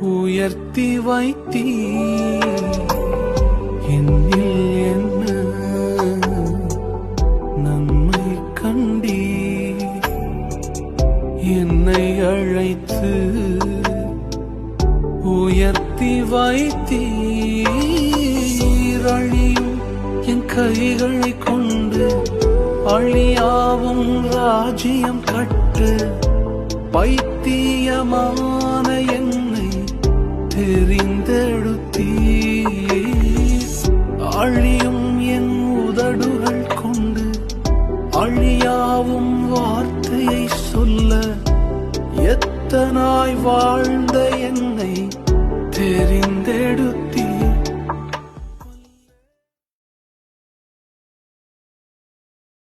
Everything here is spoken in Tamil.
உயர்த்தி வைத்தீ என்னில் என்ன நன்மை கண்டீ என்னை அழைத்து உயர்த்தி வைத்தீர் அழியும் என் கைகளை கொண்டு அழியாவும் ராஜ்யம் கட்டு பைத்தியமான என்னை தெரிந்தெடுத்தீர் அழியும் என் உதடுகள் கொண்டு அழியாவும் வார்த்தையை சொல்ல எத்தனாய் வாழ்ந்த என்னை தெரிந்தெடுத்தீர்